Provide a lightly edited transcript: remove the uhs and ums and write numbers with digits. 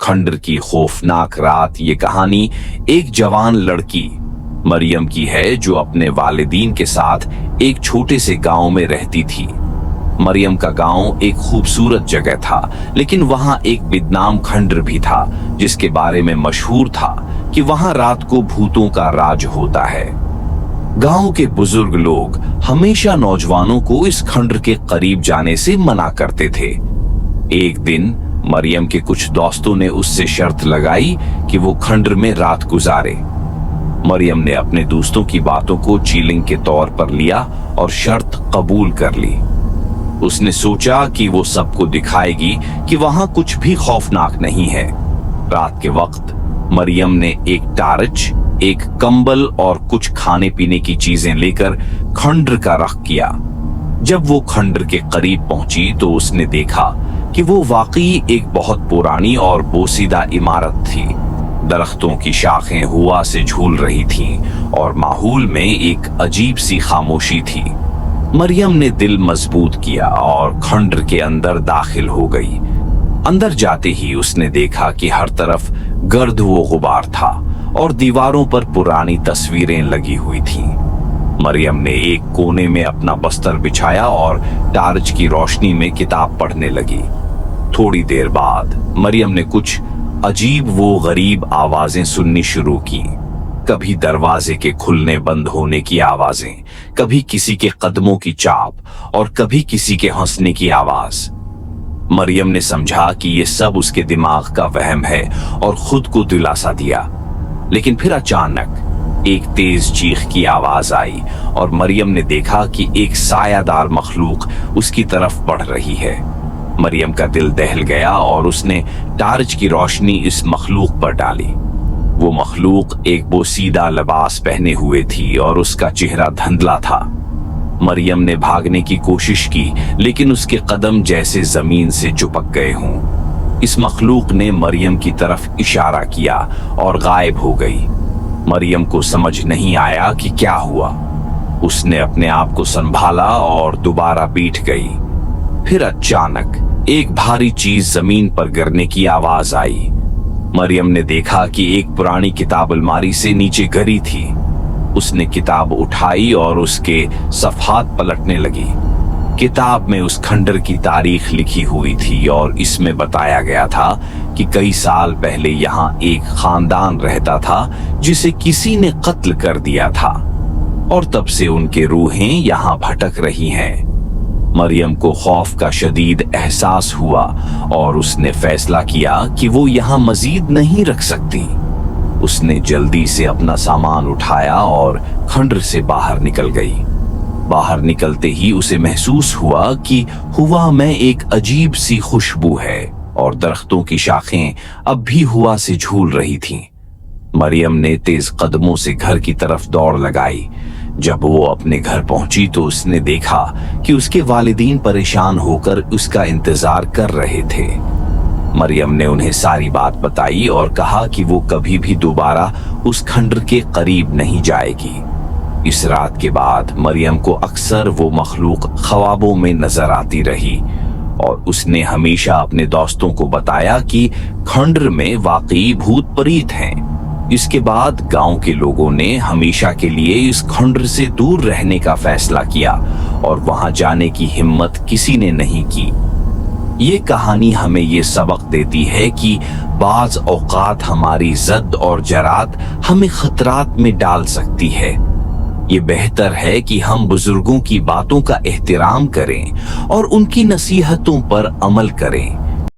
खंडर की खौफनाक रात। ये कहानी एक जवान लड़की मरियम की है जो अपने वालिदीन के साथ एक छोटे से गांव में रहती थी। मरियम का गांव एक खूबसूरत जगह था, लेकिन वहां एक बदनाम खंडर भी था जिसके बारे में मशहूर था कि वहां रात को भूतों का राज होता है। गांव के बुजुर्ग लोग हमेशा नौजवानों को इस खंडर के करीब जाने से मना करते थे। एक दिन मरियम के कुछ दोस्तों ने उससे शर्त लगाई कि वो खंडर में रात गुजारे। मरियम ने अपने दोस्तों की बातों को चीलिंग के तौर पर लिया और शर्त कबूल कर ली। उसने सोचा कि वो सबको दिखाएगी कि वहां कुछ भी खौफनाक नहीं है। रात के वक्त मरियम ने एक टार्च, एक कंबल और कुछ खाने पीने की चीजें लेकर खंडर का रख किया। जब वो खंडर के करीब पहुंची तो उसने देखा कि वो वाकई एक बहुत पुरानी और बोसीदा इमारत थी। दरख्तों की शाखें हवा से झूल रही थीं और माहौल में एक अजीब सी खामोशी थी। मरियम ने दिल मजबूत किया और खंडर के अंदर दाखिल हो गई। अंदर जाते ही उसने देखा कि हर तरफ गर्द व गुबार था और दीवारों पर पुरानी तस्वीरें लगी हुई थीं। मरियम ने एक कोने में अपना बस्तर बिछाया और टार्च की रोशनी में किताब पढ़ने लगी। थोड़ी देर बाद मरियम ने कुछ अजीब वो गरीब आवाजें सुननी शुरू की। कभी दरवाजे के खुलने बंद होने की आवाजें, कभी किसी के कदमों की चाप और कभी किसी के हंसने की आवाज। मरियम ने समझा कि ये सब उसके दिमाग का वहम है और खुद को दिलासा दिया। लेकिन फिर अचानक एक तेज चीख की आवाज आई और मरियम ने देखा कि एक सायादार मखलूक उसकी तरफ बढ़ रही है। मरियम का दिल दहल गया और उसने टार्च की रोशनी इस मखलूक पर डाली। वो मखलूक एक बोसीदा लिबास पहने हुए थी और उसका चेहरा धुंधला था। मरियम ने भागने की कोशिश की, लेकिन उसके कदम जैसे जमीन से चिपक गए हों। इस मखलूक ने मरियम की तरफ इशारा किया और गायब हो गई। मरियम को समझ नहीं आया कि क्या हुआ। उसने अपने आप को संभाला और दोबारा बैठ गई। फिर अचानक एक भारी चीज जमीन पर गिरने की आवाज आई। मरियम ने देखा कि एक पुरानी किताब अलमारी से नीचे गिरी थी। उसने किताब उठाई और उसके सफ़हात पलटने लगी। किताब में उस खंडर की तारीख लिखी हुई थी और इसमें बताया गया था कि कई साल पहले यहाँ एक खानदान रहता था जिसे किसी ने कत्ल कर दिया था और तब से उनके रूहें यहाँ भटक रही हैं। मरियम को खौफ का शदीद एहसास हुआ और उसने फैसला किया कि वो यहाँ मजीद नहीं रख सकती। उसने जल्दी से अपना सामान उठाया और खंडर से बाहर निकल गई। बाहर निकलते ही उसे महसूस हुआ कि हवा में एक अजीब सी खुशबू है और दरख्तों की शाखें अब भी हवा से झूल रही थीं। मरियम ने तेज कदमों से घर की तरफ दौड़ लगाई। जब वो अपने घर पहुंची तो उसने देखा कि उसके वालिदीन परेशान होकर उसका इंतजार कर रहे थे। मरियम ने उन्हें सारी बात बताई और कहा कि वो कभी भी दोबारा उस खंडर के करीब नहीं जाएगी। इस रात के बाद मरियम को अक्सर वो मखलूक ख्वाबों में नजर आती रही और उसने हमेशा अपने दोस्तों को बताया कि खंडर में वाकई भूत प्रेत हैं। इसके बाद गांव के लोगों ने हमेशा के लिए इस खंडर से दूर रहने का फैसला किया और वहां जाने की हिम्मत किसी ने नहीं की। ये कहानी हमें ये सबक देती है कि बाज औकात हमारी ज़द और जरात हमें खतरात में डाल सकती है। ये बेहतर है कि हम बुजुर्गों की बातों का एहतराम करें और उनकी नसीहतों पर अमल करें।